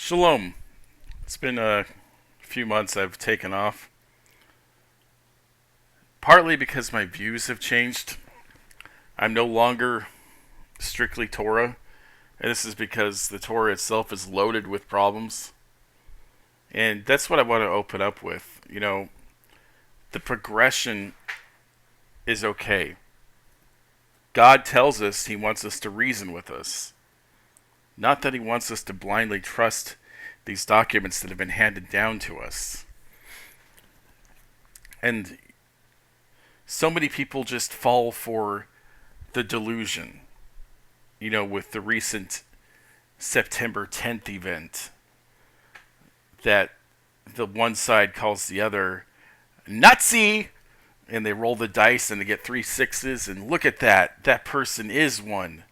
Shalom. It's been a few months I've taken off, partly because my views have changed. I'm no longer strictly Torah, and this is because the Torah itself is loaded with problems. And that's what I want to open up with. The progression is okay. God tells us He wants us to reason with us, not that He wants us to blindly trust these documents that have been handed down to us. And so many people just fall for the delusion, with the recent September 10th event, that the one side calls the other Nazi, and they roll the dice and they get three sixes, and look at that person is one.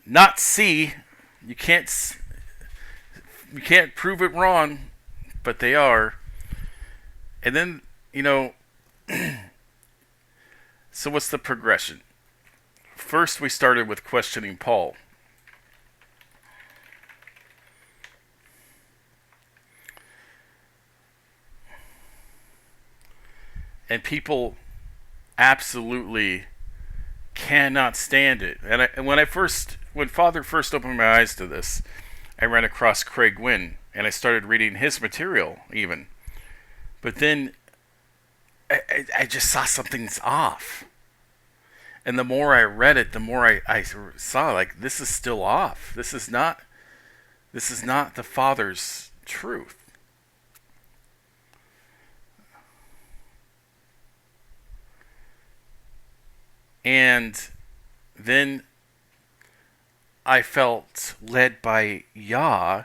Not C, you can't prove it wrong, but they are. And then, so what's the progression? First, we started with questioning Paul. And people absolutely cannot stand it. And when Father first opened my eyes to this, I ran across Craig Wynn, and I started reading his material even. But then I just saw something's off. And the more I read it, the more I saw, like, this is still off. This is not the Father's truth. And then I felt led by Yah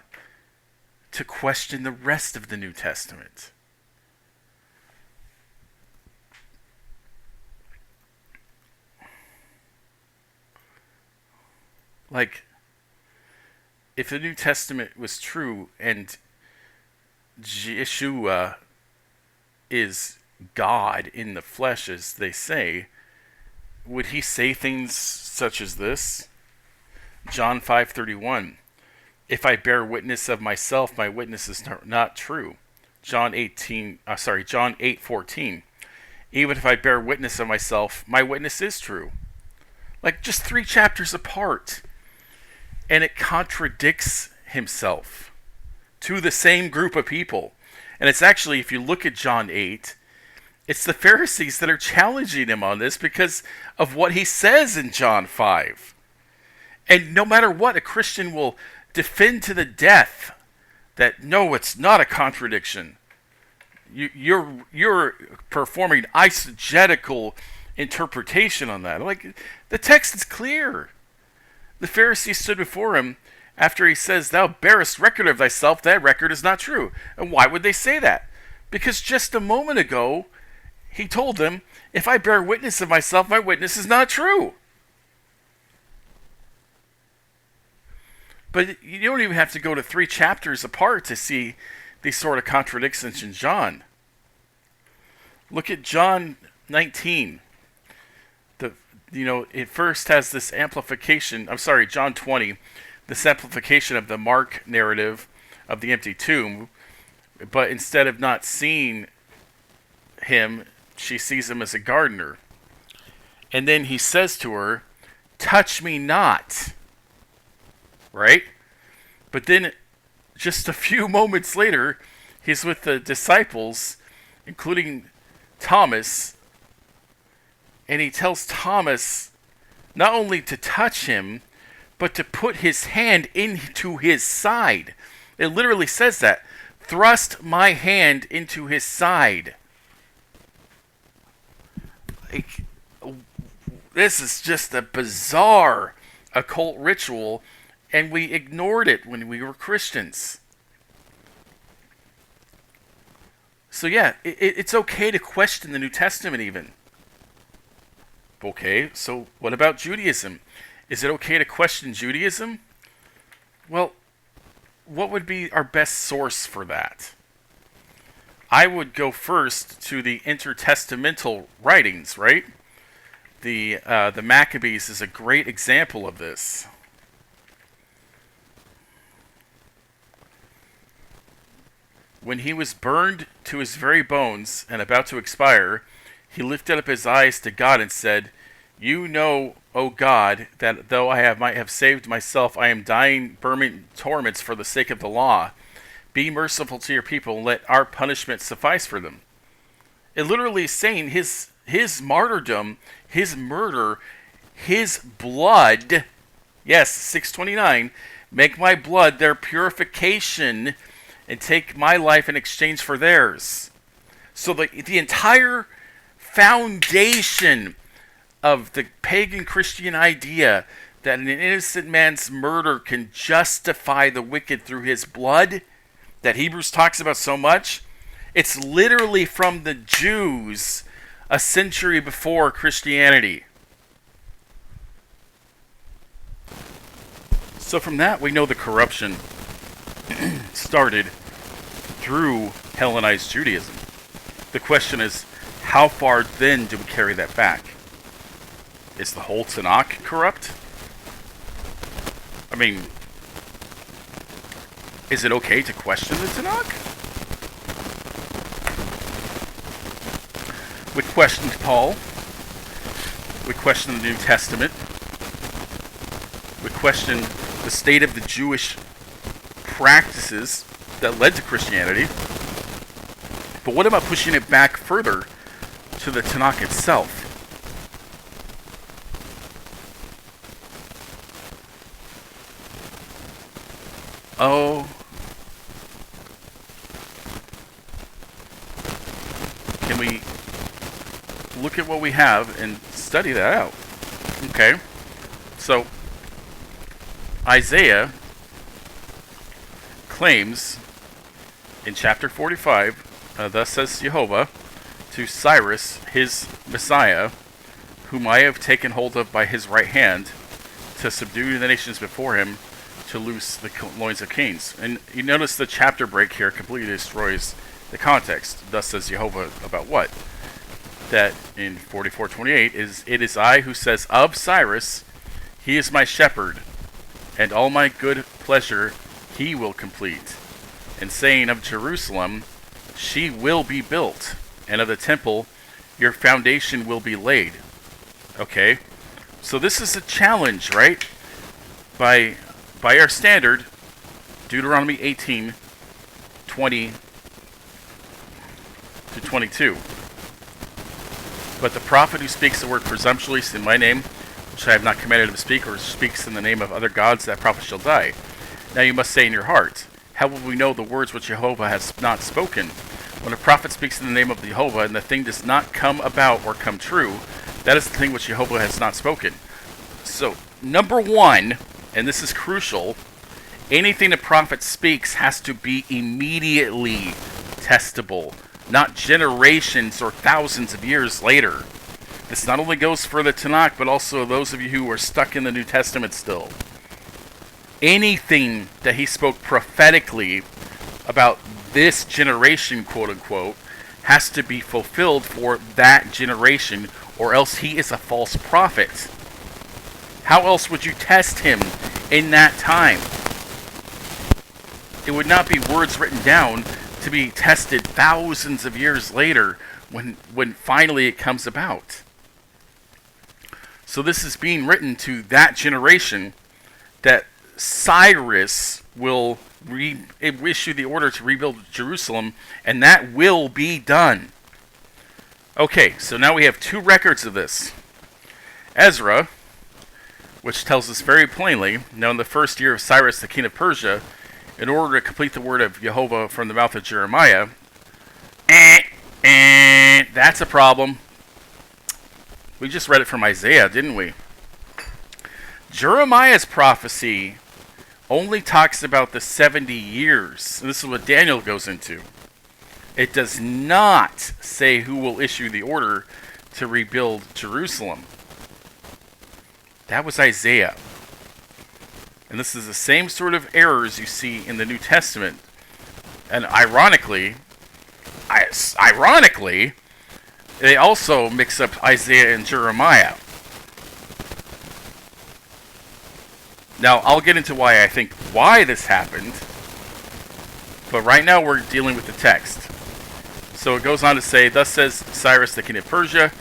to question the rest of the New Testament. Like, if the New Testament was true and Yeshua is God in the flesh, as they say, would he say things such as this? John 5:31. If I bear witness of myself, my witness is not true. John 8:14. Even if I bear witness of myself, my witness is true. Like, just 3 chapters apart. And it contradicts himself to the same group of people. And it's actually, if you look at John 8, it's the Pharisees that are challenging him on this because of what he says in John 5. And no matter what, a Christian will defend to the death that, no, it's not a contradiction. You're performing eisegetical interpretation on that. Like, the text is clear. The Pharisees stood before him after he says, "Thou bearest record of thyself, that record is not true." And why would they say that? Because just a moment ago, he told them, if I bear witness of myself, my witness is not true. But you don't even have to go to 3 chapters apart to see these sort of contradictions in John. Look at John 19. It first has this amplification. John 20, this amplification of the Mark narrative of the empty tomb. But instead of not seeing him, she sees him as a gardener. And then he says to her, "Touch me not." Right? But then, just a few moments later, he's with the disciples, including Thomas, and he tells Thomas not only to touch him, but to put his hand into his side. It literally says that. Thrust my hand into his side. Like, this is just a bizarre occult ritual, and we ignored it when we were Christians. So yeah, it's okay to question the New Testament even. Okay, so what about Judaism? Is it okay to question Judaism? Well, what would be our best source for that? I would go first to the intertestamental writings, right? The Maccabees is a great example of this. When he was burned to his very bones and about to expire, he lifted up his eyes to God and said, "You know, O God, that though might have saved myself, I am dying burning torments for the sake of the law. Be merciful to your people, and let our punishment suffice for them." It literally is saying his martyrdom, his murder, his blood, yes, 629, make my blood their purification and take my life in exchange for theirs. So the entire foundation of the pagan Christian idea that an innocent man's murder can justify the wicked through his blood, that Hebrews talks about so much, it's literally from the Jews a century before Christianity. So from that we know the corruption started through Hellenized Judaism. The question is, how far then do we carry that back? Is the whole Tanakh corrupt? I mean, is it okay to question the Tanakh? We questioned Paul. We questioned the New Testament. We questioned the state of the Jewish practices that led to Christianity. But what about pushing it back further to the Tanakh itself? Oh, can we look at what we have and study that out? Okay, so Isaiah claims in chapter 45, thus says Jehovah to Cyrus, his Messiah, whom I have taken hold of by his right hand, to subdue the nations before him, to loose the loins of kings. And you notice the chapter break here completely destroys the context. Thus says Jehovah about what? That in 44:28 it is I who says of Cyrus, he is my shepherd, and all my good pleasure he will complete. And saying of Jerusalem, she will be built, and of the temple, your foundation will be laid. Okay, so this is a challenge, right? By our standard, Deuteronomy 18:20 to 22. But the prophet who speaks the word presumptuously in my name, which I have not commanded him to speak, or speaks in the name of other gods, that prophet shall die. Now you must say in your heart, how will we know the words which Jehovah has not spoken? When a prophet speaks in the name of Jehovah, and the thing does not come about or come true, that is the thing which Jehovah has not spoken. So, number one, and this is crucial, anything a prophet speaks has to be immediately testable, not generations or thousands of years later. This not only goes for the Tanakh, but also those of you who are stuck in the New Testament still. Anything that he spoke prophetically about this generation, quote unquote, has to be fulfilled for that generation, or else he is a false prophet. How else would you test him in that time? It would not be words written down to be tested thousands of years later when finally it comes about. So this is being written to that generation that Cyrus will issue the order to rebuild Jerusalem, and that will be done. Okay, so now we have two records of this. Ezra, which tells us very plainly, now in the first year of Cyrus, the king of Persia, in order to complete the word of Jehovah from the mouth of Jeremiah, that's a problem. We just read it from Isaiah, didn't we? Jeremiah's prophecy only talks about the 70 years. And this is what Daniel goes into. It does not say who will issue the order to rebuild Jerusalem. That was Isaiah. And this is the same sort of errors you see in the New Testament. And ironically, they also mix up Isaiah and Jeremiah. Now, I'll get into why this happened. But right now we're dealing with the text. So it goes on to say, "Thus says Cyrus the king of Persia,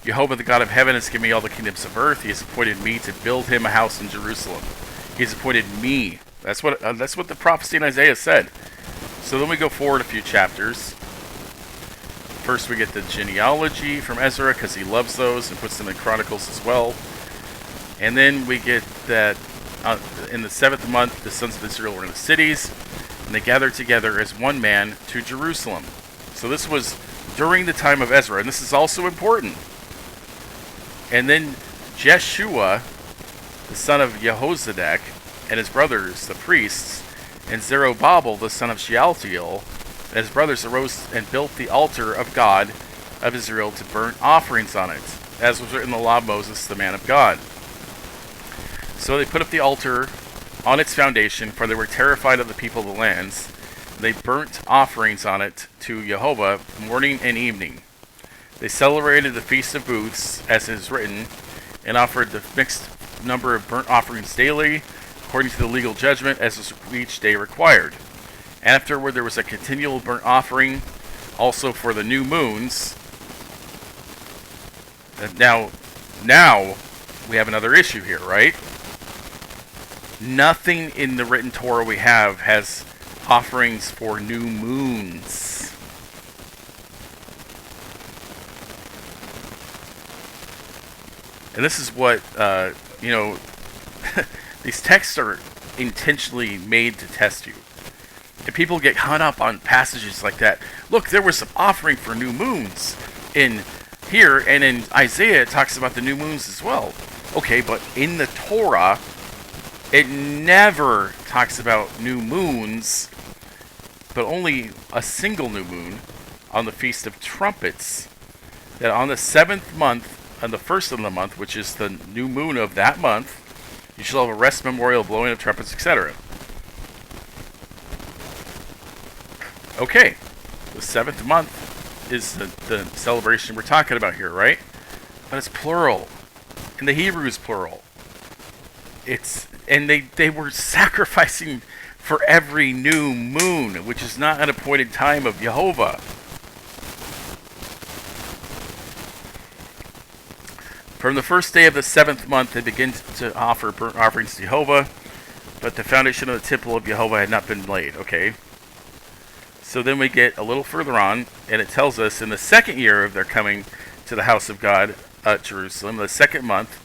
Jehovah the God of heaven has given me all the kingdoms of earth. He has appointed me to build him a house in Jerusalem. He has appointed me." That's what the prophecy in Isaiah said. So then we go forward a few chapters. First we get the genealogy from Ezra, because he loves those and puts them in Chronicles as well. And then we get that in the 7th month, the sons of Israel were in the cities, and they gathered together as one man to Jerusalem. So this was during the time of Ezra, and this is also important. And then Jeshua, the son of Jehozadak, and his brothers, the priests, and Zerubbabel, the son of Shealtiel, and his brothers arose and built the altar of God of Israel to burn offerings on it, as was written in the law of Moses, the man of God. So they put up the altar on its foundation, for they were terrified of the people of the lands. They burnt offerings on it to Jehovah morning and evening. They celebrated the Feast of Booths, as it is written, and offered the mixed number of burnt offerings daily, according to the legal judgment, as was each day required. Afterward, there was a continual burnt offering, also for the new moons. Now we have another issue here, right? Nothing in the written Torah we have has offerings for new moons. And this is what, these texts are intentionally made to test you. And people get hung up on passages like that. Look, there was some offering for new moons in here, and in Isaiah it talks about the new moons as well. Okay, but in the Torah, it never talks about new moons, but only a single new moon on the Feast of Trumpets. That on the 7th month, on the first of the month, which is the new moon of that month, you shall have a rest memorial, blowing of trumpets, etc. Okay, the 7th month is the celebration we're talking about here, right? But it's plural. And the Hebrew is plural. And they were sacrificing for every new moon, which is not an appointed time of Jehovah. From the first day of the 7th month, they begin to offer burnt offerings to Jehovah, but the foundation of the temple of Jehovah had not been laid. Okay. So then we get a little further on, and it tells us in the 2nd year of their coming to the house of God at Jerusalem, the 2nd month,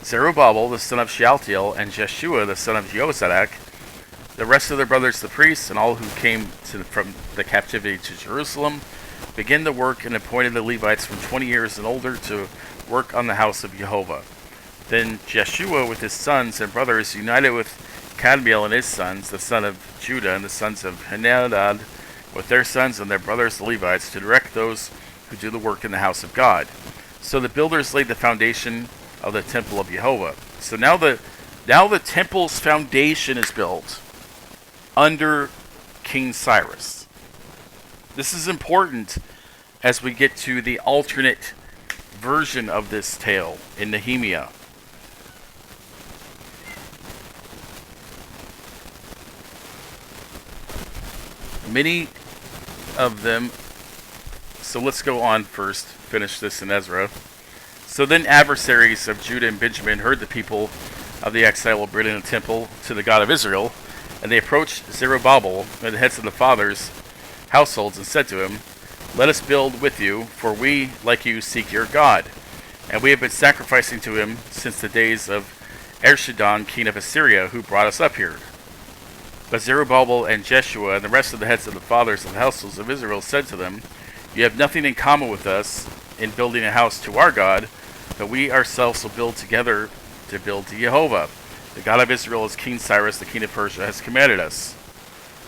Zerubbabel, the son of Shealtiel, and Jeshua, the son of Jehozadak, the rest of their brothers, the priests, and all who came from the captivity to Jerusalem, began the work and appointed the Levites from 20 years and older to work on the house of Jehovah. Then Jeshua with his sons and brothers united with Kadmiel and his sons, the son of Judah, and the sons of Henadad, with their sons and their brothers the Levites, to direct those who do the work in the house of God. So the builders laid the foundation of the temple of Jehovah. So now the temple's foundation is built under King Cyrus. This is important as we get to the alternate version of this tale in Nehemiah. Many of them, so let's go on first, finish this in Ezra. So then adversaries of Judah and Benjamin heard the people of the exile were building a temple to the God of Israel, and they approached Zerubbabel and the heads of the fathers' households and said to him, "Let us build with you, for we, like you, seek your God, and we have been sacrificing to him since the days of Esarhaddon, king of Assyria, who brought us up here." But Zerubbabel and Jeshua and the rest of the heads of the fathers of the households of Israel said to them, "You have nothing in common with us in building a house to our God, but we ourselves will build together to build to Jehovah, the God of Israel, as King Cyrus, the king of Persia, has commanded us."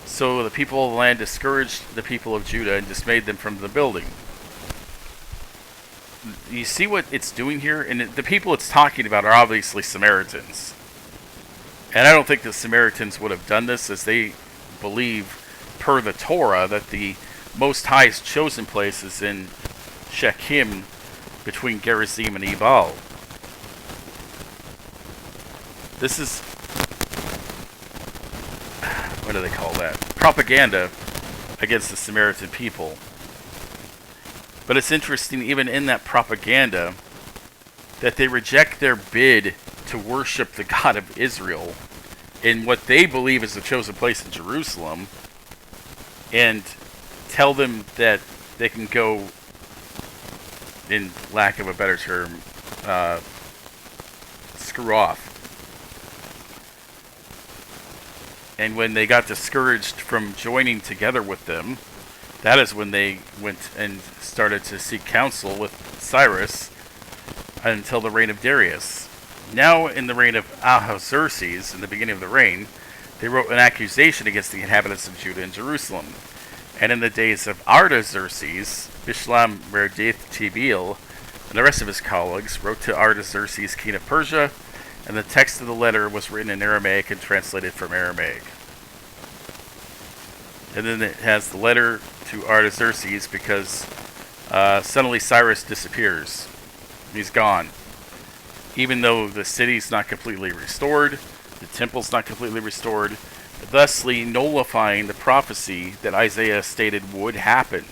So the people of the land discouraged the people of Judah and dismayed them from the building. You see what it's doing here? And the people it's talking about are obviously Samaritans. And I don't think the Samaritans would have done this, as they believe, per the Torah, that the Most High's chosen place is in Shechem, between Gerizim and Ebal. This is, what do they call that? Propaganda against the Samaritan people. But it's interesting, even in that propaganda, that they reject their bid to worship the God of Israel in what they believe is the chosen place in Jerusalem, and tell them that they can go, in lack of a better term, screw off. And when they got discouraged from joining together with them, that is when they went and started to seek counsel with Cyrus until the reign of Darius. Now, in the reign of Ahasuerus, in the beginning of the reign, they wrote an accusation against the inhabitants of Judah and Jerusalem. And in the days of Artaxerxes, Bishlam, Meredith, Tibil, and the rest of his colleagues wrote to Artaxerxes, king of Persia, and the text of the letter was written in Aramaic and translated from Aramaic. And then it has the letter to Artaxerxes because suddenly Cyrus disappears. He's gone. Even though the city's not completely restored, the temple's not completely restored, thusly nullifying the prophecy that Isaiah stated would happen.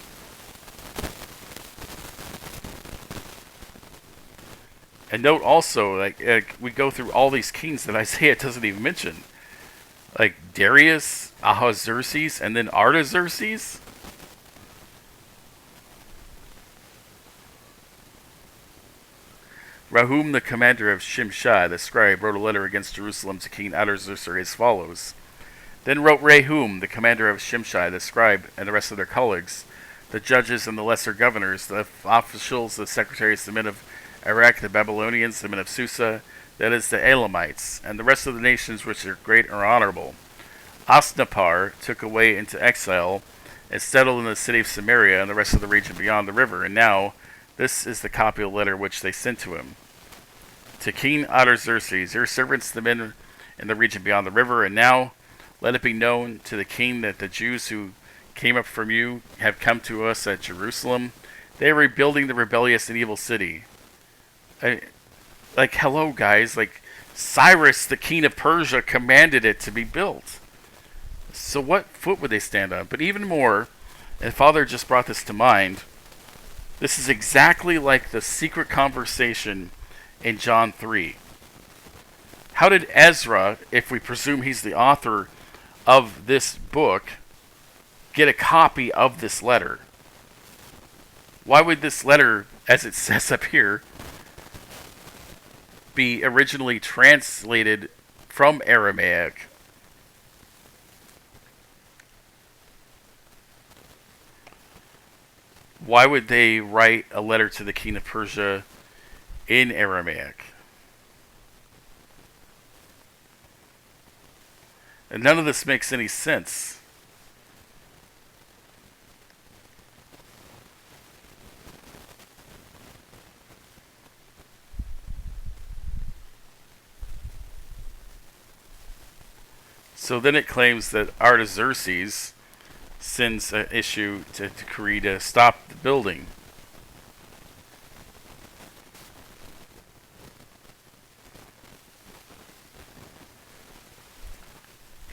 And note also, like we go through all these kings that Isaiah doesn't even mention. Like Darius, Ahasuerus, and then Artaxerxes. Rahum, the commander of Shimshai, the scribe, wrote a letter against Jerusalem to King Artaxerxes as follows. Then wrote Rahum, the commander of Shimshai, the scribe, and the rest of their colleagues, the judges and the lesser governors, the officials, the secretaries, the men of Iraq, the Babylonians, the men of Susa, that is, the Elamites, and the rest of the nations which are great or honorable. Osnappar took away into exile and settled in the city of Samaria and the rest of the region beyond the river. And now, this is the copy of the letter which they sent to him. To King Artaxerxes, your servants, the men in the region beyond the river, and now let it be known to the king that the Jews who came up from you have come to us at Jerusalem. They are rebuilding the rebellious and evil city. Like, hello, guys. Like, Cyrus, the king of Persia, commanded it to be built. So what foot would they stand on? But even more, and Father just brought this to mind, this is exactly like the secret conversation in John 3. How did Ezra, if we presume he's the author of this book, get a copy of this letter? Why would this letter, as it says up here, be originally translated from Aramaic? Why would they write a letter to the king of Persia in Aramaic? And none of this makes any sense. So then it claims that Artaxerxes sends an issue to decree to stop the building.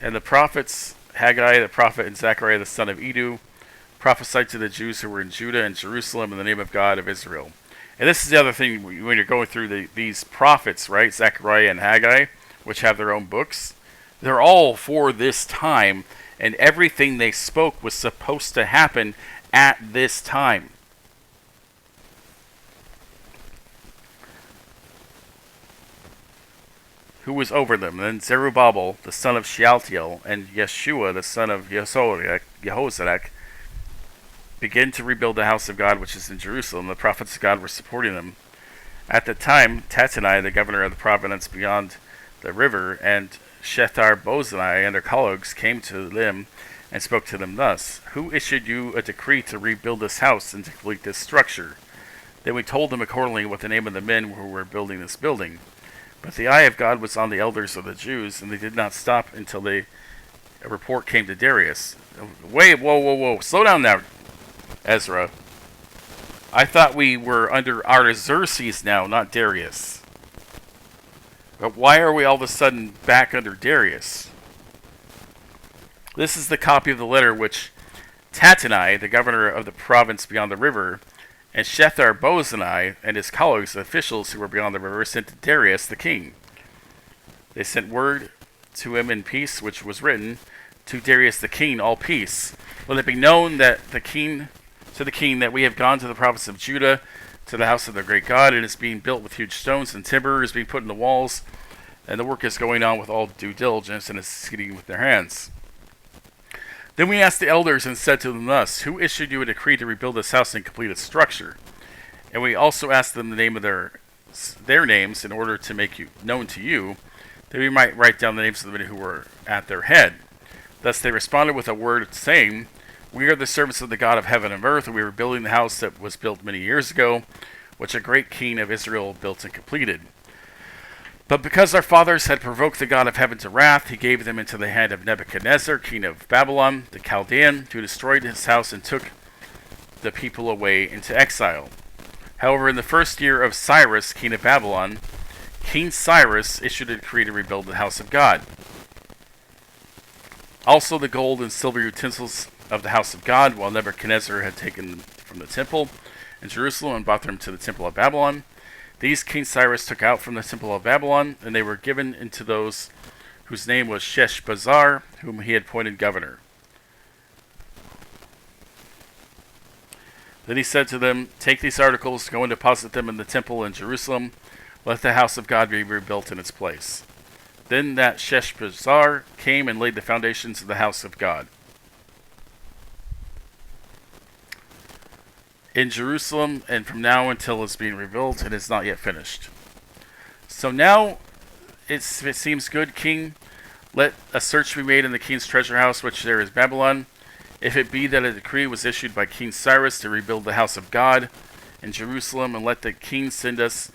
And the prophets, Haggai the prophet and Zechariah the son of Edu, prophesied to the Jews who were in Judah and Jerusalem in the name of God of Israel. And this is the other thing when you're going through these prophets, right? Zechariah and Haggai, which have their own books. They're all for this time, and everything they spoke was supposed to happen at this time. Who was over them? And then Zerubbabel, the son of Shealtiel, and Yeshua, the son of Jehozadak, began to rebuild the house of God which is in Jerusalem. The prophets of God were supporting them. At the time, Tattenai, the governor of the province beyond the river, and Shethar-Bozenai and their colleagues came to them and spoke to them thus: Who issued you a decree to rebuild this house and to complete this structure? Then we told them accordingly what the name of the men who were building this building. But the eye of God was on the elders of the Jews, and they did not stop until a report came to Darius. Wait, whoa. Slow down now, Ezra. I thought we were under Artaxerxes now, not Darius. But why are we all of a sudden back under Darius? This is the copy of the letter which Tatanai, the governor of the province beyond the river, and Shethar-bozenai and his colleagues, the officials who were beyond the river, sent to Darius the king. They sent word to him in peace, which was written, to Darius the king, all peace. Let it be known that the king that we have gone to the province of Judah, to the house of the great God. It is being built with huge stones, and timber is being put in the walls, and the work is going on with all due diligence, and is succeeding with their hands. Then we asked the elders and said to them thus, who issued you a decree to rebuild this house and complete its structure? And we also asked them the name of their names in order to make you known to you, that we might write down the names of the men who were at their head. Thus they responded with a word saying, we are the servants of the God of heaven and earth, and we are building the house that was built many years ago, which a great king of Israel built and completed. But because our fathers had provoked the God of heaven to wrath, he gave them into the hand of Nebuchadnezzar, king of Babylon, the Chaldean, who destroyed his house and took the people away into exile. However, in the first year of Cyrus, king of Babylon, King Cyrus issued a decree to rebuild the house of God. Also the gold and silver utensils of the house of God, while Nebuchadnezzar had taken them from the temple in Jerusalem and brought them to the temple of Babylon. These King Cyrus took out from the temple of Babylon, and they were given into those whose name was Sheshbazzar, whom he had appointed governor. Then he said to them, take these articles, go and deposit them in the temple in Jerusalem. Let the house of God be rebuilt in its place. Then that Sheshbazzar came and laid the foundations of the house of God in Jerusalem, and from now until it's being rebuilt, it is not yet finished. So now it seems good, king. Let a search be made in the king's treasure house, which there is Babylon. If it be that a decree was issued by King Cyrus to rebuild the house of God in Jerusalem, and let the king send us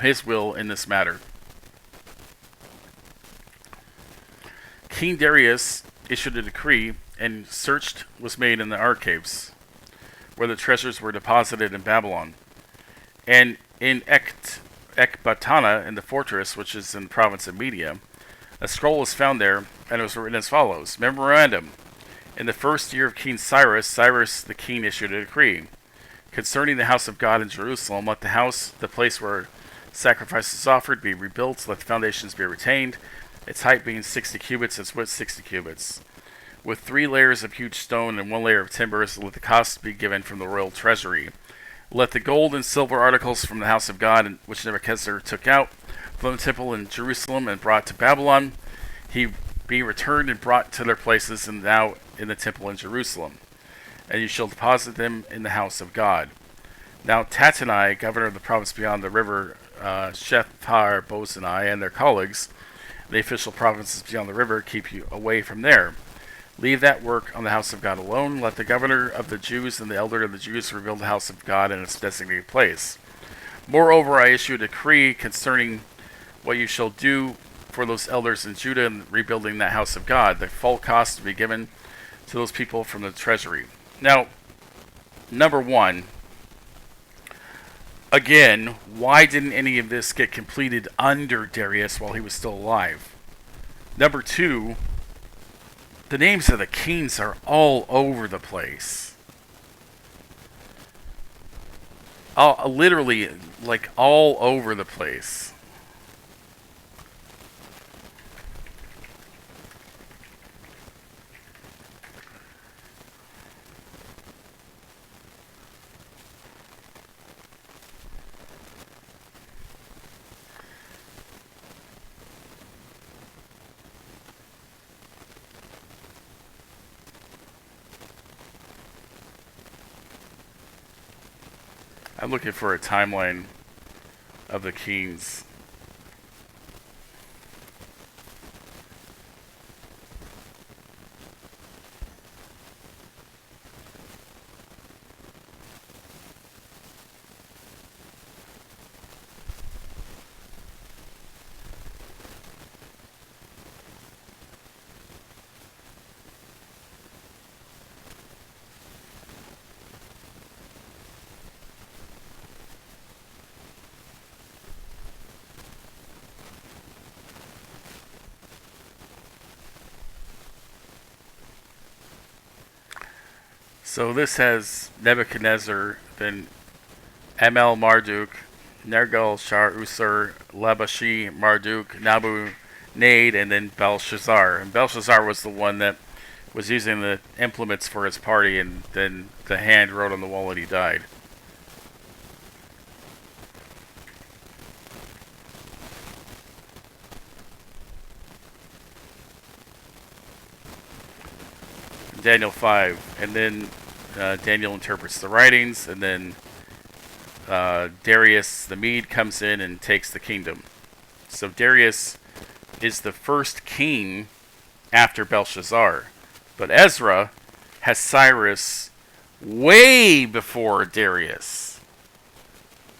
his will in this matter. King Darius issued a decree, and search was made in the archives, where the treasures were deposited in Babylon, and in Ecbatana, in the fortress, which is in the province of Media. A scroll was found there, and it was written as follows: Memorandum. In the first year of King Cyrus, Cyrus the king issued a decree concerning the house of God in Jerusalem. Let the house, the place where sacrifices offered, be rebuilt. Let the foundations be retained, its height being 60 cubits, its width 60 cubits. With 3 layers of huge stone and 1 layer of timbers, let the cost be given from the royal treasury. Let the gold and silver articles from the house of God, which Nebuchadnezzar took out from the temple in Jerusalem and brought to Babylon, he be returned and brought to their places, and now in the temple in Jerusalem. And you shall deposit them in the house of God. Now Tatanai, governor of the province beyond the river, Shethar-bozenai, and their colleagues, the official provinces beyond the river, keep you away from there. Leave that work on the house of God alone. Let the governor of the Jews and the elder of the Jews rebuild the house of God in its designated place. Moreover, I issue a decree concerning what you shall do for those elders in Judah in rebuilding that house of God. The full cost to be given to those people from the treasury. Now, number one, again, why didn't any of this get completed under Darius while he was still alive? Number two, the names of the kings are all over the place. Literally, like, all over the place. I'm looking for a timeline of the kings. So this has Nebuchadnezzar, then Amel Marduk, Nergal Shar Usur, Labashi Marduk, Nabu Nade, and then Belshazzar. And Belshazzar was the one that was using the implements for his party, and then the hand wrote on the wall and he died. Daniel 5, and then Daniel interprets the writings, and then Darius the Mede comes in and takes the kingdom. So Darius is the first king after Belshazzar, but Ezra has Cyrus way before Darius.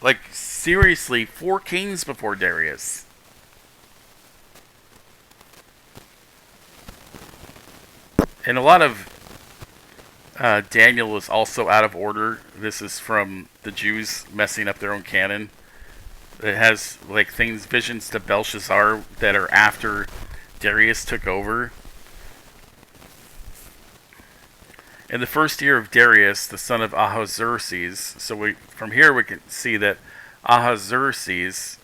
Like, seriously, 4 kings before Darius. And a lot of Daniel is also out of order. This is from the Jews messing up their own canon. It has like things, visions to Belshazzar that are after Darius took over. In the first year of Darius, the son of Ahasuerus, so from here we can see that Ahasuerus,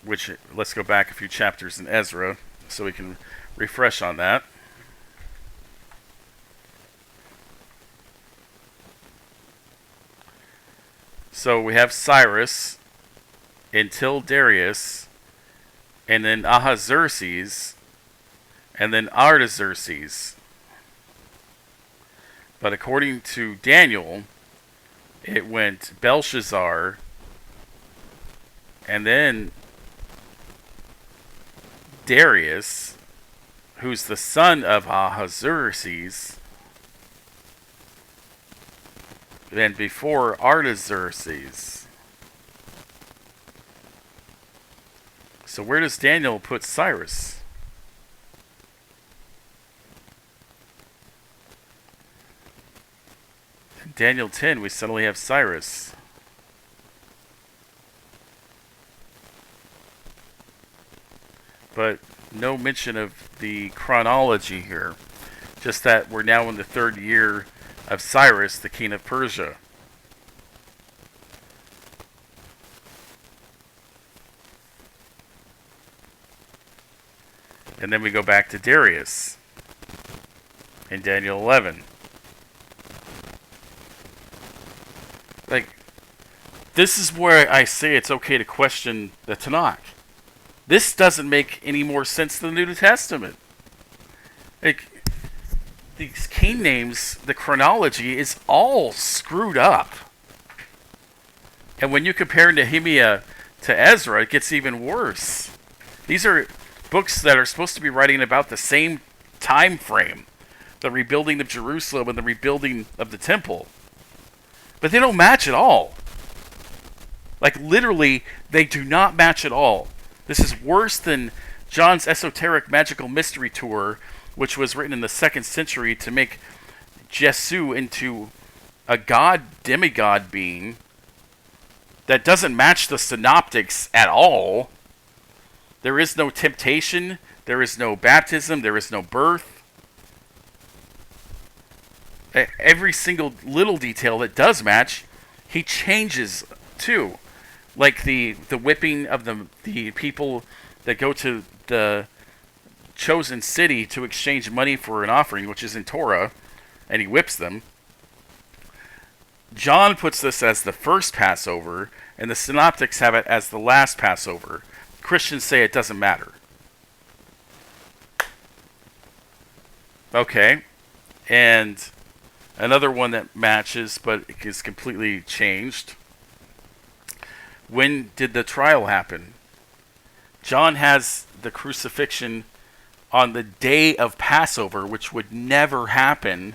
which, let's go back a few chapters in Ezra so we can refresh on that. So we have Cyrus until Darius, and then Ahasuerus, and then Artaxerxes. But according to Daniel, it went Belshazzar, and then Darius, who's the son of Ahasuerus, and before Artaxerxes. So where does Daniel put Cyrus? In Daniel 10, we suddenly have Cyrus. But no mention of the chronology here. Just that we're now in the 3rd year of Cyrus, the king of Persia. And then we go back to Darius in Daniel 11. Like, this is where I say it's okay to question the Tanakh. This doesn't make any more sense than the New Testament. Like, these king names, the chronology is all screwed up. And when you compare Nehemiah to Ezra, it gets even worse. These are books that are supposed to be writing about the same time frame, the rebuilding of Jerusalem and the rebuilding of the temple. But they don't match at all. Like, literally, they do not match at all. This is worse than John's esoteric magical mystery tour, which was written in the 2nd century to make Jesu into a demigod being that doesn't match the synoptics at all. There is no temptation, there is no baptism, there is no birth. Every single little detail that does match, he changes too. Like the whipping of the people that go to the chosen city to exchange money for an offering, which is in Torah, and he whips them. John puts this as the first Passover, and the synoptics have it as the last Passover. Christians say it doesn't matter. Okay. And another one that matches, but is completely changed. When did the trial happen? John has the crucifixion on the day of Passover, which would never happen.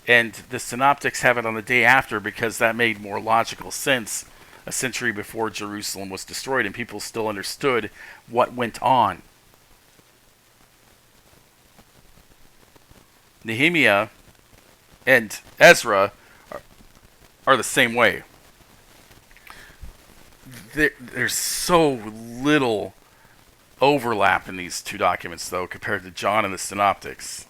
And the synoptics have it on the day after because that made more logical sense a century before Jerusalem was destroyed and people still understood what went on. Nehemiah and Ezra are the same way. There's so little overlap in these two documents, though, compared to John and the synoptics.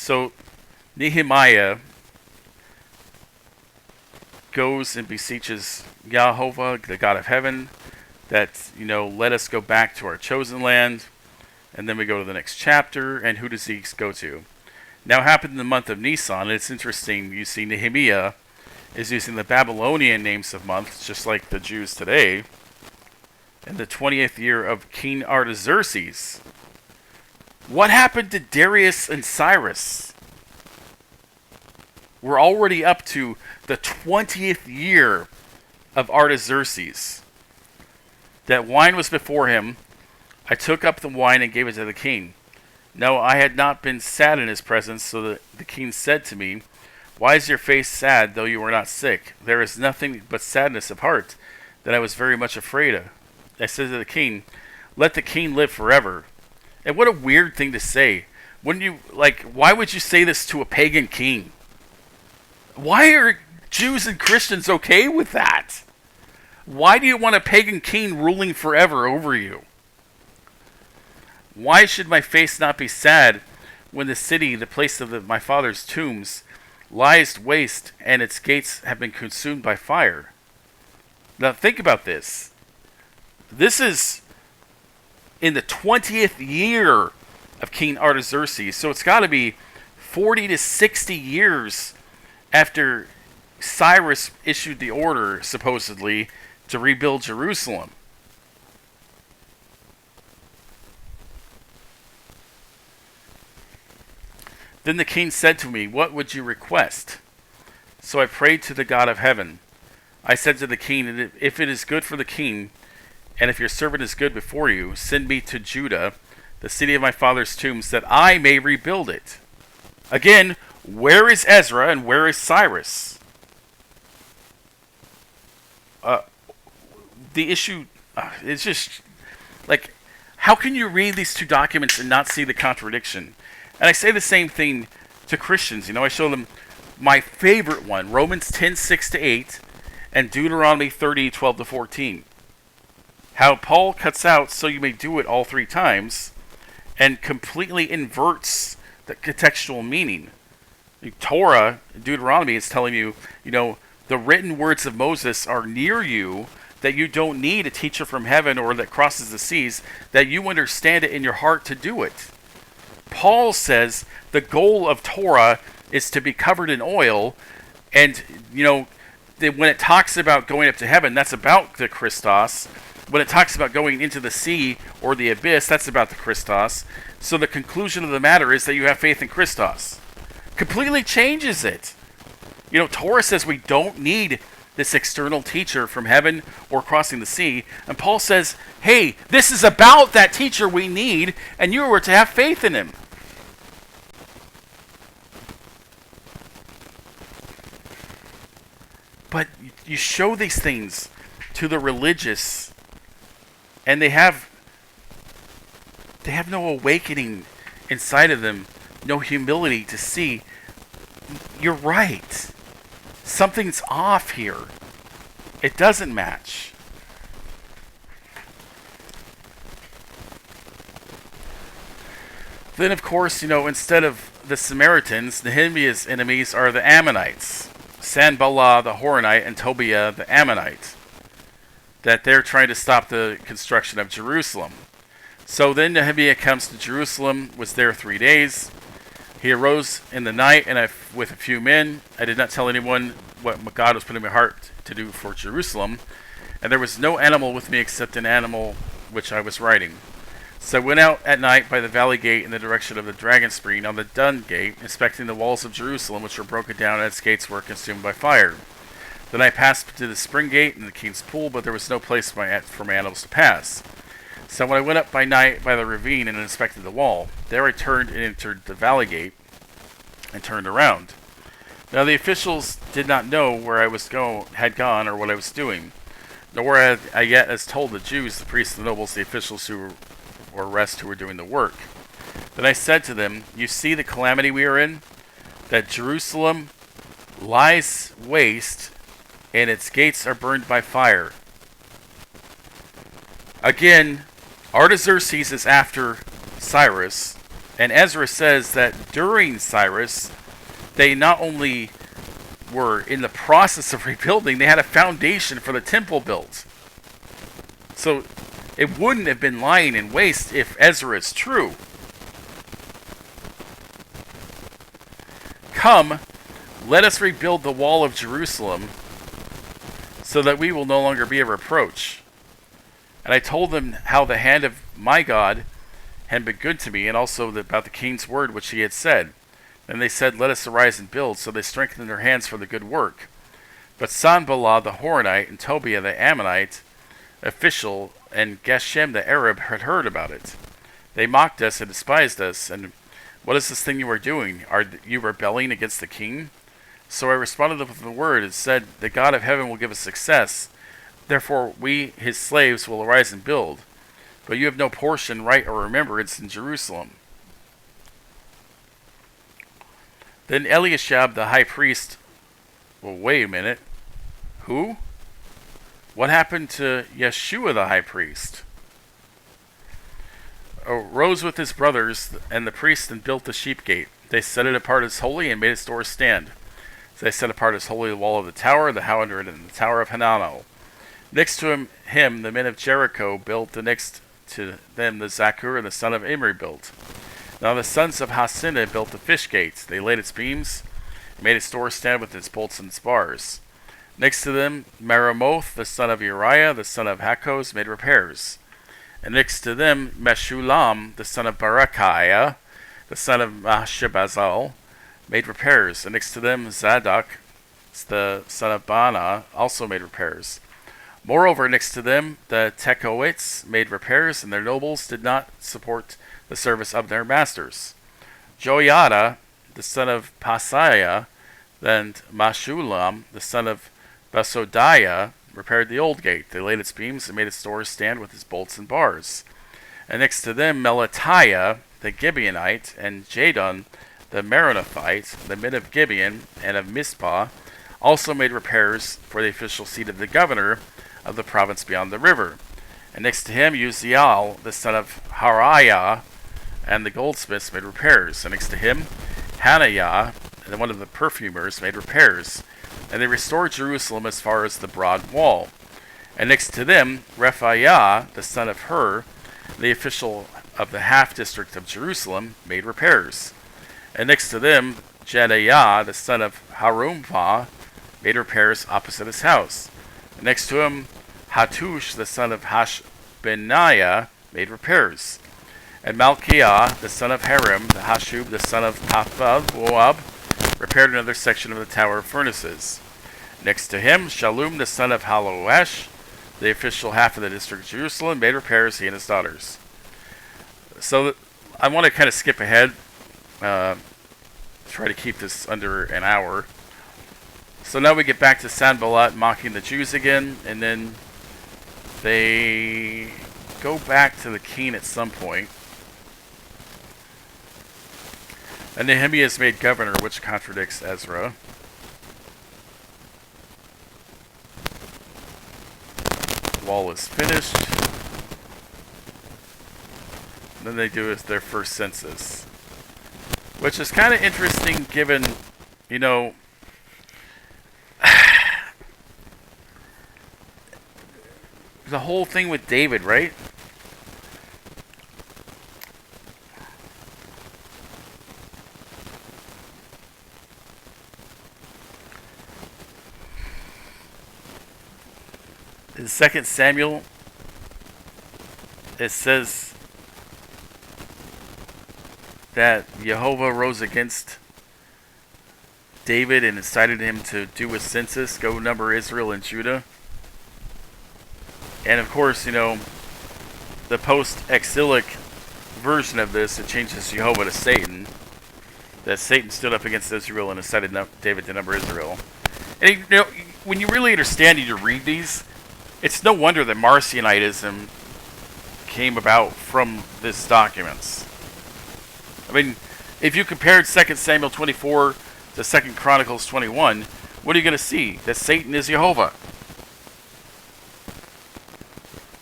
So Nehemiah goes and beseeches Jehovah, the God of heaven, that, let us go back to our chosen land. And then we go to the next chapter, and who does he go to? Now, it happened in the month of Nisan, and it's interesting, you see Nehemiah is using the Babylonian names of months, just like the Jews today, in the 20th year of King Artaxerxes. What happened to Darius and Cyrus? We're already up to the 20th year of Artaxerxes. That wine was before him. I took up the wine and gave it to the king. No, I had not been sad in his presence, so that the king said to me, why is your face sad, though you are not sick? There is nothing but sadness of heart, that I was very much afraid of. I said to the king, let the king live forever. And what a weird thing to say. Wouldn't you, why would you say this to a pagan king? Why are Jews and Christians okay with that? Why do you want a pagan king ruling forever over you? Why should my face not be sad when the city, the place of my father's tombs, lies waste and its gates have been consumed by fire? Now think about this. This is in the 20th year of King Artaxerxes, so it's got to be 40 to 60 years after Cyrus issued the order, supposedly, to rebuild Jerusalem. Then the king said to me, what would you request? So I prayed to the God of heaven. I said to the king, if it is good for the king, and if your servant is good before you, send me to Judah, the city of my father's tombs, that I may rebuild it. Again, where is Ezra and where is Cyrus? The issue is just, how can you read these two documents and not see the contradiction? And I say the same thing to Christians. I show them my favorite one, Romans 10:6-8, and Deuteronomy 30:12-14. How Paul cuts out so you may do it all three times and completely inverts the contextual meaning. The Torah, Deuteronomy, is telling you, the written words of Moses are near you, that you don't need a teacher from heaven or that crosses the seas, that you understand it in your heart to do it. Paul says the goal of Torah is to be covered in oil, and, when it talks about going up to heaven, that's about the Christos. When it talks about going into the sea or the abyss, that's about the Christos. So the conclusion of the matter is that you have faith in Christos. Completely changes it. Torah says we don't need this external teacher from heaven or crossing the sea. And Paul says, hey, this is about that teacher we need, and you are to have faith in him. But you show these things to the religious, and they have no awakening inside of them, no humility to see, you're right. Something's off here. It doesn't match. Then, of course, instead of the Samaritans, Nehemiah's enemies are the Ammonites. Sanballat the Horonite and Tobiah the Ammonite. That they're trying to stop the construction of Jerusalem. So then Nehemiah comes to Jerusalem, was there 3 days. He arose in the night and with a few men. I did not tell anyone what God was putting in my heart to do for Jerusalem. And there was no animal with me except an animal which I was riding. So I went out at night by the valley gate in the direction of the dragon spring on the Dun gate, inspecting the walls of Jerusalem, which were broken down and its gates were consumed by fire. Then I passed to the spring gate and the king's pool, but there was no place for my animals to pass. So when I went up by night by the ravine and inspected the wall, there I turned and entered the valley gate and turned around. Now the officials did not know where I had gone or what I was doing, nor had I yet as told the Jews, the priests, the nobles, the officials or rest who were doing the work. Then I said to them, you see the calamity we are in? That Jerusalem lies waste and its gates are burned by fire. Again, Artaxerxes is after Cyrus. And Ezra says that during Cyrus, they not only were in the process of rebuilding, they had a foundation for the temple built. So it wouldn't have been lying in waste if Ezra is true. Come, let us rebuild the wall of Jerusalem, so that we will no longer be a reproach. And I told them how the hand of my God had been good to me, and also about the king's word which he had said. Then they said, let us arise and build. So they strengthened their hands for the good work. But Sanballat the Horonite and Tobiah the Ammonite official and Geshem the Arab had heard about it. They mocked us and despised us. And what is this thing you are doing? Are you rebelling against the king? So I responded with the word and said, the God of heaven will give us success. Therefore we, his slaves, will arise and build. But you have no portion, right, or remembrance in Jerusalem. Then Eliashib the high priest, well, wait a minute. Who? What happened to Yeshua the high priest? Arose with his brothers and the priests and built the sheep gate. They set it apart as holy and made its doors stand. So they set apart as holy the wall of the tower, the 100, and the tower of Hananel. Next to him, the men of Jericho built. The next to them, the Zakur, the son of Imri, built. Now the sons of Hasinah built the fish gate. They laid its beams, and made its doors stand with its bolts and its bars. Next to them, Meremoth, the son of Uriah, the son of Hakkoz, made repairs. And next to them, Meshulam, the son of Barakiah, the son of Mashabazal, made repairs. And next to them, Zadok, the son of Baana, also made repairs. Moreover, next to them, the Tekoites made repairs, and their nobles did not support the service of their masters. Joiada, the son of Pasaiah, and Mashulam, the son of Basodiah, repaired the old gate. They laid its beams and made its doors stand with its bolts and bars. And next to them, Melatiah, the Gibeonite, and Jadon, the Meronothite, the men of Gibeon and of Mizpah, also made repairs for the official seat of the governor of the province beyond the river. And next to him, Uziel, the son of Hariah, and the goldsmiths made repairs. And next to him, Hananiah, and one of the perfumers, made repairs. And they restored Jerusalem as far as the broad wall. And next to them, Rephaiah, the son of Hur, the official of the half-district of Jerusalem, made repairs. And next to them, Jedaiah, the son of Harumphah, made repairs opposite his house. And next to him, Hattush, the son of Hashbeniah, made repairs. And Malchiah, the son of Harim, the Hashub, the son of Pathboab, repaired another section of the tower of furnaces. Next to him, Shallum, the son of Haloesh, the official half of the district of Jerusalem, made repairs, he and his daughters. So I want to kind of skip ahead, try to keep this under an hour. So now we get back to Sanballat mocking the Jews again, and then they go back to the king at some point. And Nehemiah is made governor, which contradicts Ezra. The wall is finished. And then they do their first census, which is kind of interesting given, you know, the whole thing with David, right? In 2 Samuel, it says that Jehovah rose against David and incited him to do a census, go number Israel and Judah. And of course, you know, the post-exilic version of this, it changes Jehovah to Satan. That Satan stood up against Israel and incited David to number Israel. And you know, when you really understand and you read these, it's no wonder that Marcionitism came about from these documents. I mean, if you compared 2 Samuel 24 to 2 Chronicles 21, what are you going to see? That Satan is Jehovah.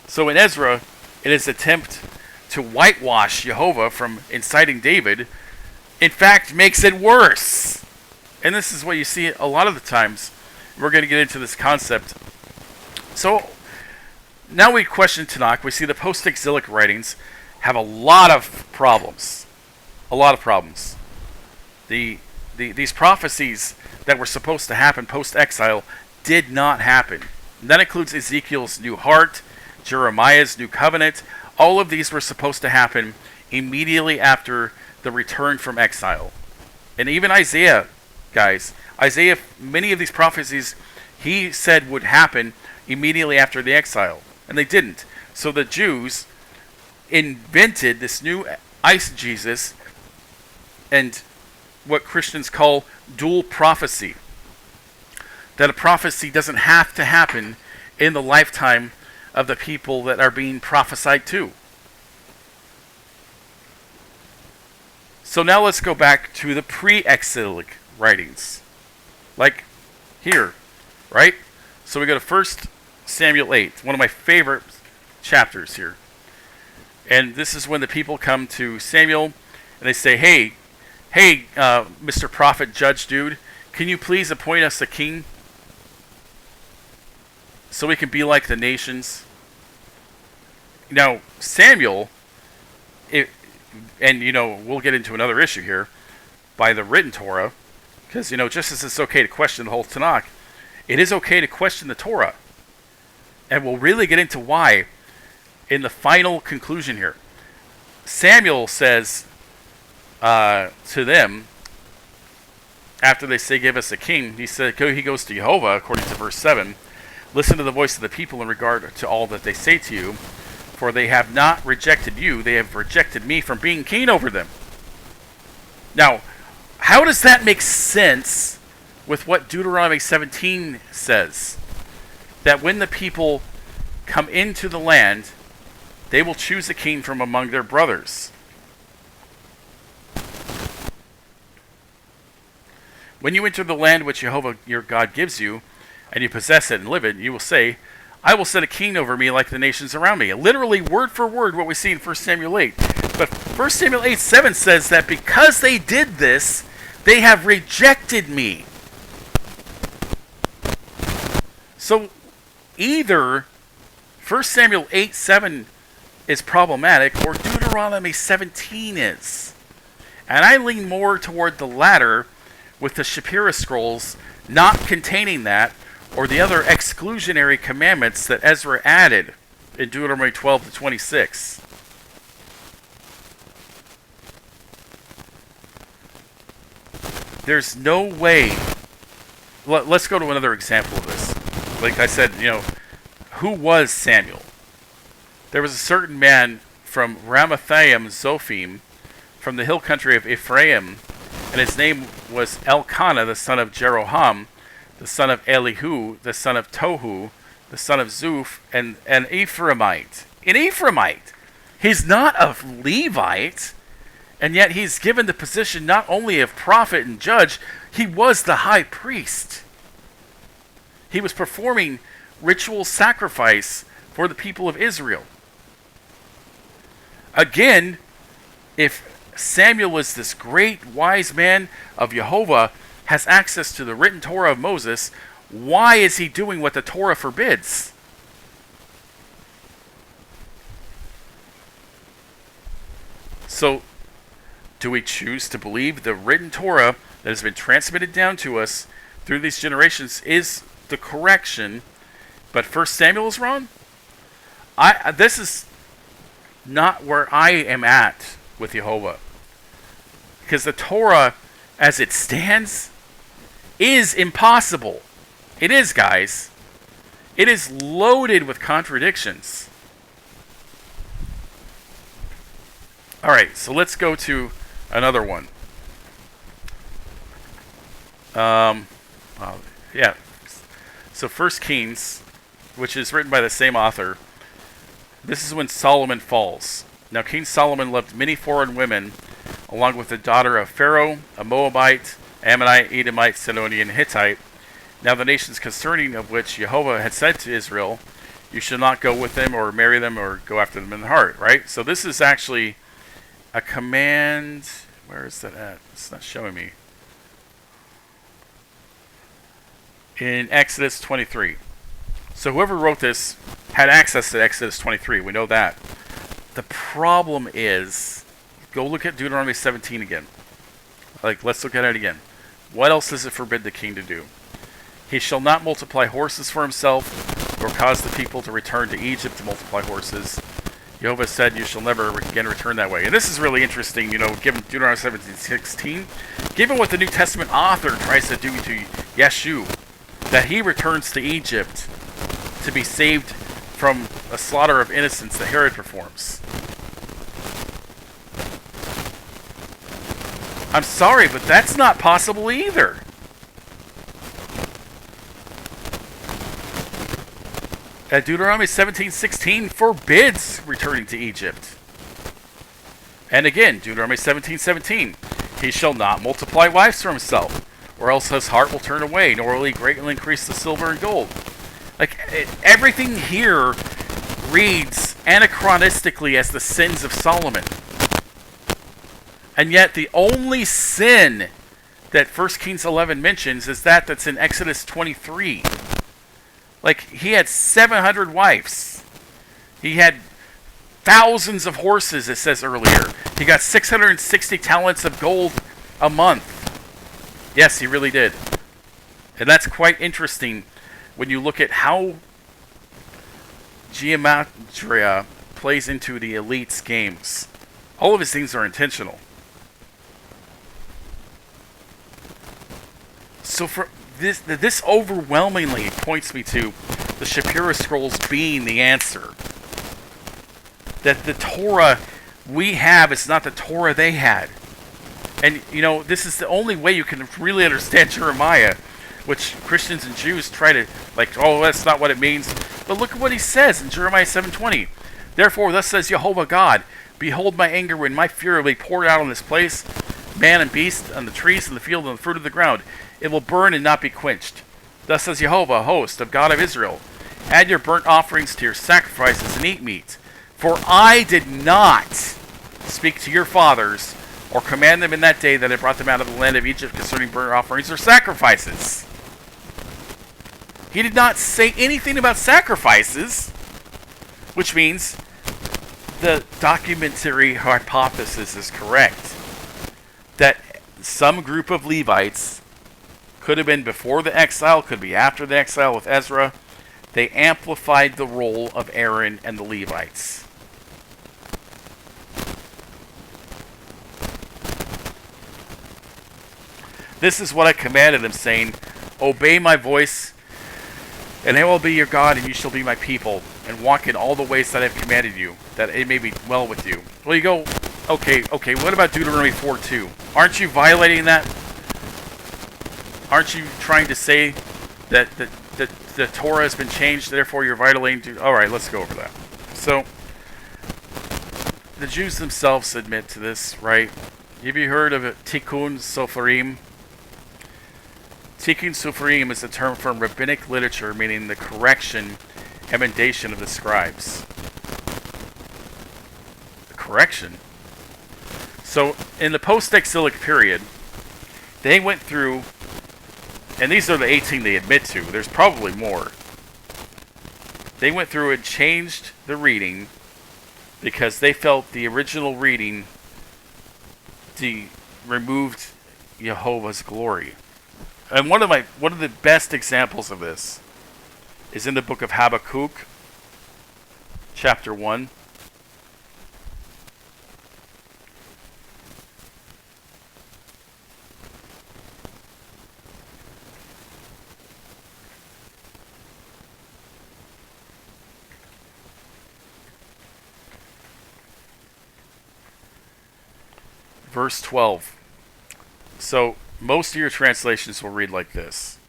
So in Ezra, in his attempt to whitewash Jehovah from inciting David, in fact, makes it worse. And this is what you see a lot of the times. We're going to get into this concept. So, now we question Tanakh. We see the post-exilic writings have a lot of problems. A lot of problems. These prophecies that were supposed to happen post-exile did not happen. And that includes Ezekiel's new heart, Jeremiah's new covenant. All of these were supposed to happen immediately after the return from exile. And even Isaiah, guys, Isaiah, many of these prophecies he said would happen immediately after the exile. And they didn't. So the Jews invented this new eisegesis and what Christians call dual prophecy. That a prophecy doesn't have to happen in the lifetime of the people that are being prophesied to. So now let's go back to the pre-exilic writings. Like here, right? So we go to 1 Samuel 8, one of my favorite chapters here. And this is when the people come to Samuel and they say, hey, Mr. Prophet Judge Dude, can you please appoint us a king so we can be like the nations? Now, Samuel, we'll get into another issue here, by the written Torah, because, just as it's okay to question the whole Tanakh, it is okay to question the Torah. And we'll really get into why in the final conclusion here. Samuel says to them, after they say, give us a king, he goes to Jehovah, according to verse 7, listen to the voice of the people in regard to all that they say to you, for they have not rejected you, they have rejected me from being king over them. Now, how does that make sense with what Deuteronomy 17 says? That when the people come into the land, they will choose a king from among their brothers. When you enter the land which Jehovah your God gives you, and you possess it and live it, you will say, I will set a king over me like the nations around me. Literally, word for word, what we see in 1 Samuel 8. But 1 Samuel 8:7 says that because they did this, they have rejected me. So, either 1 Samuel 8:7 is problematic, or Deuteronomy 17 is. And I lean more toward the latter, with the Shapira scrolls not containing that, or the other exclusionary commandments that Ezra added in Deuteronomy 12 to 26. There's no way. Let's go to another example of this. Like I said, who was Samuel? There was a certain man from Ramathaim Zophim, from the hill country of Ephraim, and his name was Elkanah, the son of Jeroham, the son of Elihu, the son of Tohu, the son of Zuph, and an Ephraimite. An Ephraimite! He's not a Levite, and yet he's given the position not only of prophet and judge, he was the high priest. He was performing ritual sacrifice for the people of Israel. Again, if Samuel was this great wise man of Jehovah, has access to the written Torah of Moses, why is he doing what the Torah forbids? So, do we choose to believe the written Torah that has been transmitted down to us through these generations is the correction, but 1 Samuel is wrong? This is not where I am at with Jehovah. Because the Torah, as it stands, is impossible. It is, guys. It is loaded with contradictions. Alright, so let's go to another one. So 1 Kings, which is written by the same author, this is when Solomon falls. Now King Solomon loved many foreign women, along with the daughter of Pharaoh, a Moabite, Ammonite, Edomite, Sidonian, Hittite. Now the nations concerning of which Jehovah had said to Israel, You should not go with them or marry them or go after them in the heart, right? So this is actually a command. Where is that at? It's not showing me. In Exodus 23. So whoever wrote this had access to Exodus 23. We know that. The problem is, go look at Deuteronomy 17 again. Let's look at it again. What else does it forbid the king to do? He shall not multiply horses for himself, or cause the people to return to Egypt to multiply horses. Jehovah said, you shall never again return that way. And this is really interesting, given Deuteronomy 17:16, given what the New Testament author tries to do to Yeshu, that he returns to Egypt to be saved from a slaughter of innocents that Herod performs. I'm sorry, but that's not possible either. Deuteronomy 17:16 forbids returning to Egypt. And again, Deuteronomy 17:17, he shall not multiply wives for himself, or else his heart will turn away, nor will he greatly increase the silver and gold. Everything here reads anachronistically as the sins of Solomon. And yet the only sin that 1 Kings 11 mentions is that's in Exodus 23. He had 700 wives. He had thousands of horses, it says earlier. He got 660 talents of gold a month. Yes, he really did. And that's quite interesting when you look at how gematria plays into the elite's games. All of his things are intentional. So for this overwhelmingly points me to the Shapira Scrolls being the answer. That the Torah we have is not the Torah they had. And, this is the only way you can really understand Jeremiah, which Christians and Jews try to, that's not what it means. But look at what he says in Jeremiah 7:20. Therefore, thus says Jehovah God, behold my anger when my fury will be poured out on this place, man and beast, on the trees in the field, and the fruit of the ground. It will burn and not be quenched. Thus says Jehovah, host of God of Israel, add your burnt offerings to your sacrifices and eat meat. For I did not speak to your fathers or command them in that day that I brought them out of the land of Egypt concerning burnt offerings or sacrifices. He did not say anything about sacrifices, which means the documentary hypothesis is correct. That some group of Levites, could have been before the exile, could be after the exile with Ezra, they amplified the role of Aaron and the Levites. This is what I commanded them, saying, obey my voice, and I will be your God, and you shall be my people, and walk in all the ways that I have commanded you, that it may be well with you. Well, you go, okay, what about Deuteronomy 4:2? Aren't you violating that? Aren't you trying to say that the Torah has been changed, therefore you're violating? Alright, let's go over that. So, the Jews themselves admit to this, right? Have you heard of Tikkun Sopharim? Tikkun Sopharim is a term from rabbinic literature meaning the correction, emendation of the scribes. The correction? So, in the post-exilic period, they went through, and these are the 18 they admit to, there's probably more. They went through and changed the reading because they felt the original reading removed Jehovah's glory. And one of the best examples of this is in the book of Habakkuk, chapter 1. Verse 12. So, most of your translations will read like this.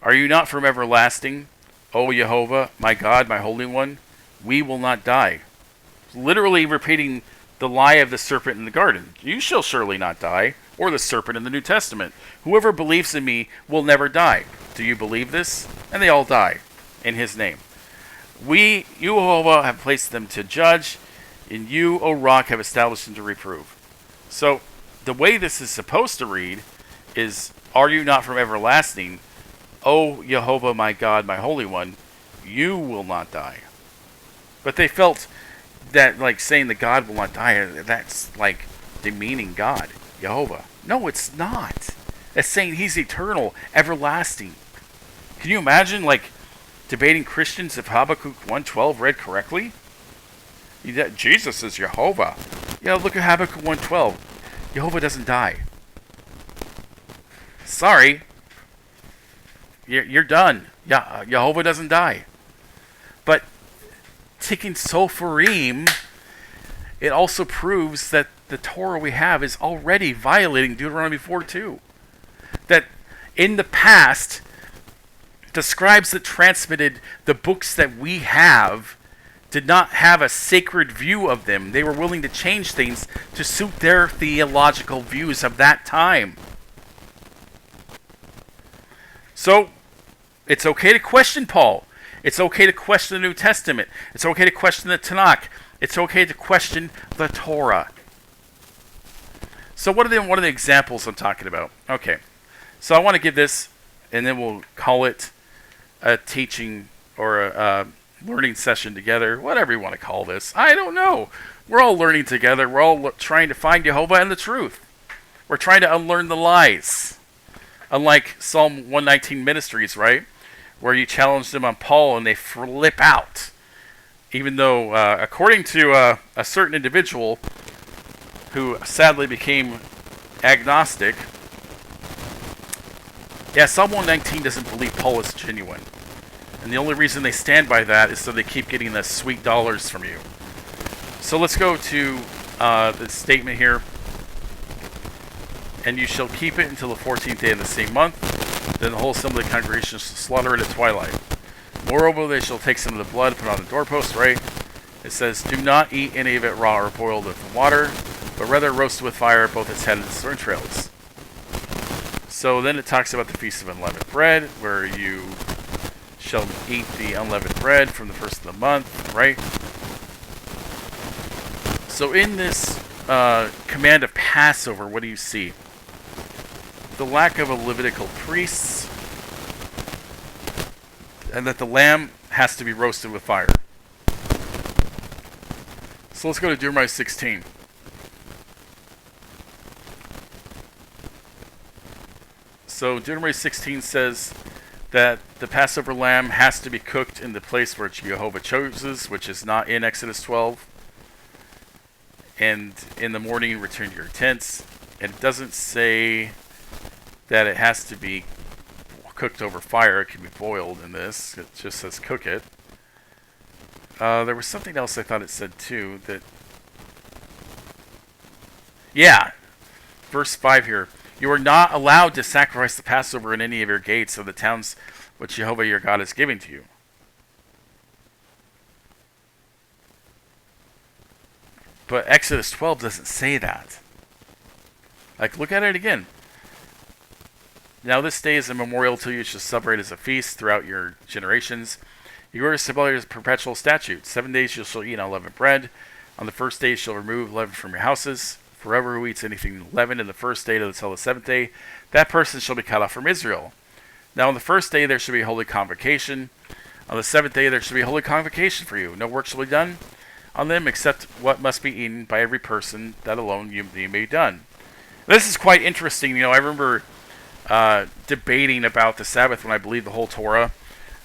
Are you not from everlasting, O Jehovah, my God, my Holy One? We will not die. Literally repeating the lie of the serpent in the garden. You shall surely not die, or the serpent in the New Testament. Whoever believes in me will never die. Do you believe this? And they all die in his name. You, O Jehovah, have placed them to judge, and you, O rock, have established them to reprove. So, the way this is supposed to read is, are you not from everlasting? O Jehovah, my God, my Holy One, you will not die. But they felt that, like, saying that God will not die, that's like demeaning God, Jehovah. No, it's not. It's saying he's eternal, everlasting. Can you imagine, like, debating Christians if Habakkuk 1:12 read correctly? Jesus is Jehovah. Yeah, look at Habakkuk 1:12. Jehovah doesn't die. Sorry. You're done. Yeah, Jehovah doesn't die. But taking Sopharim, it also proves that the Torah we have is already violating Deuteronomy 4:2. That in the past, the scribes that transmitted the books that we have did not have a sacred view of them. They were willing to change things to suit their theological views of that time. So, it's okay to question Paul. It's okay to question the New Testament. It's okay to question the Tanakh. It's okay to question the Torah. So what are the examples I'm talking about? Okay. So I want to give this, and then we'll call it a teaching or a learning session together, whatever you want to call this. I don't know. We're all learning together. We're all trying to find Jehovah and the truth. We're trying to unlearn the lies. Unlike Psalm 119 Ministries, right? Where you challenge them on Paul and they flip out. Even though, according to a certain individual who sadly became agnostic, yeah, Psalm 119 doesn't believe Paul is genuine. And the only reason they stand by that is so they keep getting the sweet dollars from you. So let's go to the statement here. And you shall keep it until the 14th day of the same month. Then the whole assembly of the congregation shall slaughter it at twilight. Moreover, they shall take some of the blood, put it on the doorpost, right? It says, do not eat any of it raw or boiled with water, but rather roast it with fire, both its head and its entrails. So then it talks about the Feast of Unleavened Bread, where you shall eat the unleavened bread from the first of the month, right? So in this command of Passover, what do you see? The lack of a Levitical priests, and that the lamb has to be roasted with fire. So let's go to Deuteronomy 16. So Deuteronomy 16 says that the Passover lamb has to be cooked in the place where Jehovah chooses, which is not in Exodus 12. And in the morning, return to your tents. And it doesn't say that it has to be cooked over fire. It can be boiled in this. It just says cook it. There was something else I thought it said too. That, yeah, verse 5 here. You are not allowed to sacrifice the Passover in any of your gates of the towns which Jehovah your God is giving to you. But Exodus 12 doesn't say that. Like, look at it again. Now this day is a memorial to you. You shall celebrate as a feast throughout your generations. You are to celebrate as a perpetual statute. 7 days you shall eat unleavened bread. On the first day you shall remove leaven from your houses. Forever who eats anything leavened in the first day until the seventh day, that person shall be cut off from Israel. Now on the first day there shall be a holy convocation. On the seventh day there shall be a holy convocation for you. No work shall be done on them except what must be eaten by every person, that alone you may be done. This is quite interesting. You know, I remember debating about the Sabbath when I believed the whole Torah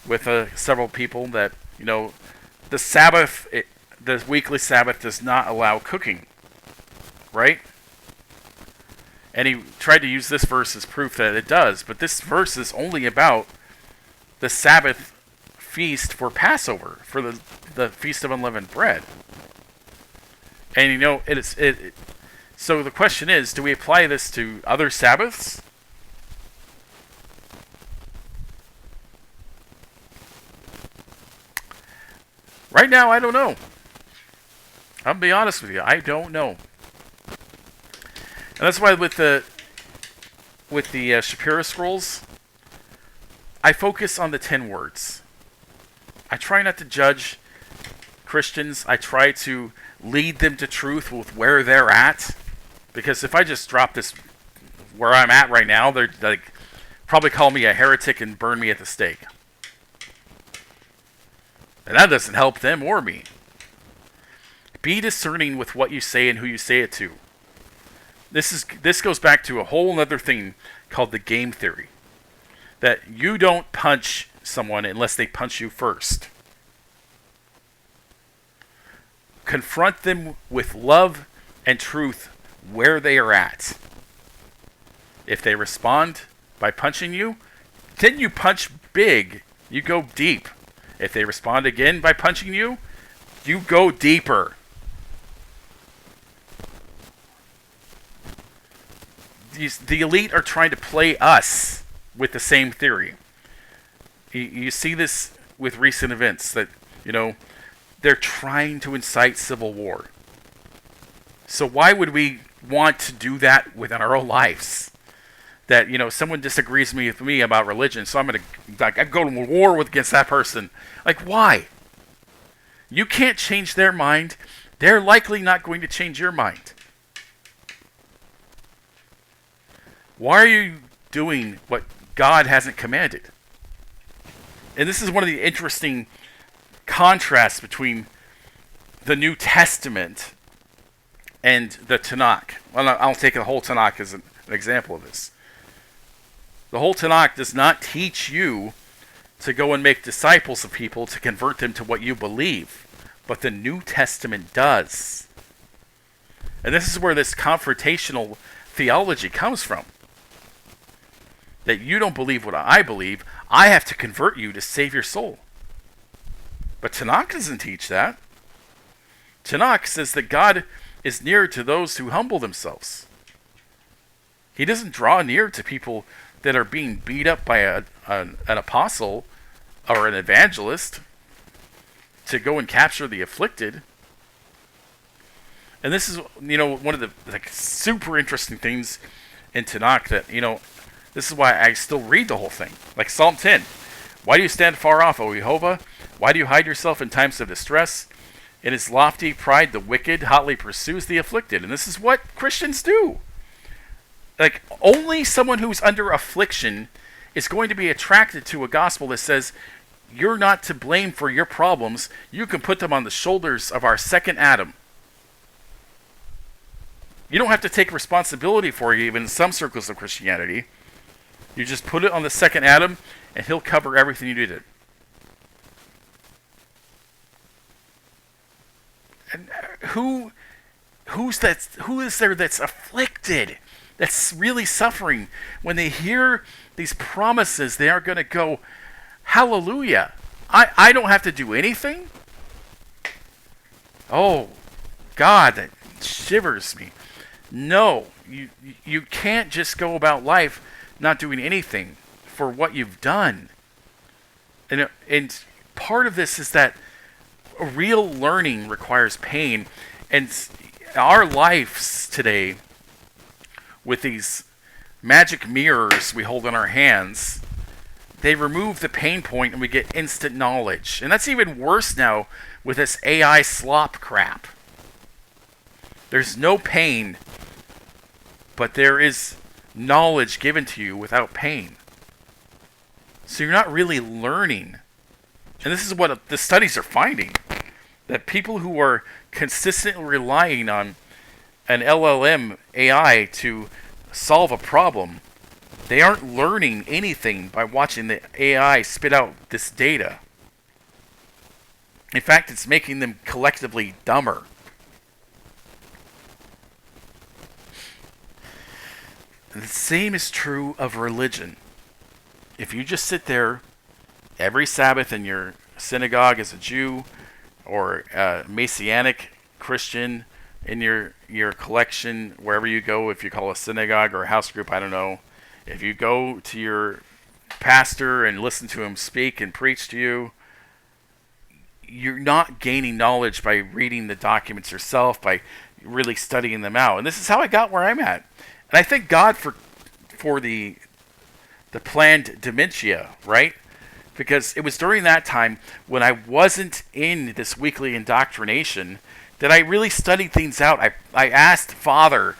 with several people that, you know, the Sabbath, the weekly Sabbath does not allow cooking, right? And he tried to use this verse as proof that it does, but this verse is only about the Sabbath feast for Passover, for the Feast of Unleavened Bread. And you know, so the question is, do we apply this to other Sabbaths? Right now, I don't know. I'll be honest with you, I don't know. And that's why with the Shapira scrolls, I focus on the 10 words. I try not to judge Christians. I try to lead them to truth with where they're at. Because if I just drop this where I'm at right now, they're like probably call me a heretic and burn me at the stake. And that doesn't help them or me. Be discerning with what you say and who you say it to. This goes back to a whole other thing called the game theory. That you don't punch someone unless they punch you first. Confront them with love and truth where they are at. If they respond by punching you, then you punch big. You go deep. If they respond again by punching you, you go deeper. The elite are trying to play us with the same theory. You see this with recent events that, they're trying to incite civil war. So why would we want to do that within our own lives? That, someone disagrees with me about religion, so I'm going to go to war against that person. Like, why? You can't change their mind. They're likely not going to change your mind. Why are you doing what God hasn't commanded? And this is one of the interesting contrasts between the New Testament and the Tanakh. Well, I'll take the whole Tanakh as an example of this. The whole Tanakh does not teach you to go and make disciples of people to convert them to what you believe. But the New Testament does. And this is where this confrontational theology comes from. That you don't believe what I believe, I have to convert you to save your soul. But Tanakh doesn't teach that. Tanakh says that God is near to those who humble themselves. He doesn't draw near to people that are being beat up by an apostle or an evangelist to go and capture the afflicted. And this is, one of the super interesting things in Tanakh that, this is why I still read the whole thing. Like Psalm 10. Why do you stand far off, O Jehovah? Why do you hide yourself in times of distress? In his lofty pride, the wicked hotly pursues the afflicted. And this is what Christians do. Like, only someone who's under affliction is going to be attracted to a gospel that says, you're not to blame for your problems. You can put them on the shoulders of our second Adam. You don't have to take responsibility for it, even in some circles of Christianity. You just put it on the second Adam, and he'll cover everything you did. And who is there that's afflicted, that's really suffering? When they hear these promises, they are going to go, hallelujah. I don't have to do anything? Oh, God, that shivers me. No, you can't just go about life not doing anything for what you've done. And part of this is that real learning requires pain. And our lives today, with these magic mirrors we hold in our hands, they remove the pain point and we get instant knowledge. And that's even worse now with this AI slop crap. There's no pain, but there is knowledge given to you without pain. So you're not really learning. And this is what the studies are finding. That people who are consistently relying on an LLM AI to solve a problem, they aren't learning anything by watching the AI spit out this data. In fact, it's making them collectively dumber. And the same is true of religion. If you just sit there every Sabbath in your synagogue as a Jew or a Messianic Christian in your collection, wherever you go, if you call a synagogue or a house group, I don't know. If you go to your pastor and listen to him speak and preach to you, you're not gaining knowledge by reading the documents yourself, by really studying them out. And this is how I got where I'm at. And I thank God for the planned dementia, right? because it was during that time when I wasn't in this weekly indoctrination that I really studied things out. I asked Father,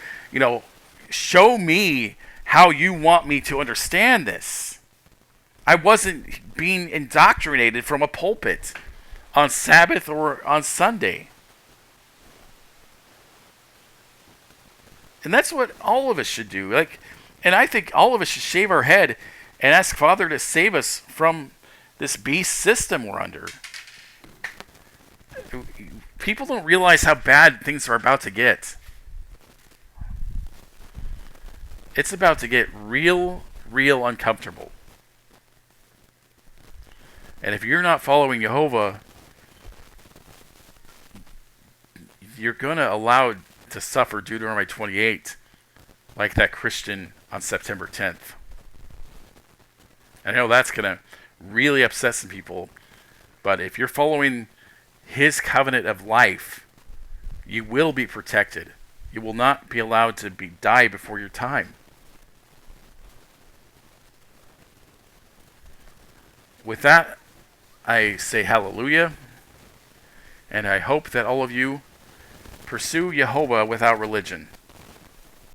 show me how you want me to understand this. I wasn't being indoctrinated from a pulpit on Sabbath or on Sunday. And that's what all of us should do. And I think all of us should shave our head and ask Father to save us from this beast system we're under. People don't realize how bad things are about to get. It's about to get real uncomfortable. And if you're not following Jehovah, you're going to allow to suffer Deuteronomy 28 like that Christian on September 10th. I know that's going to really upset some people, but if you're following his covenant of life, you will be protected. You will not be allowed to die before your time. With that, I say hallelujah, and I hope that all of you pursue Jehovah without religion.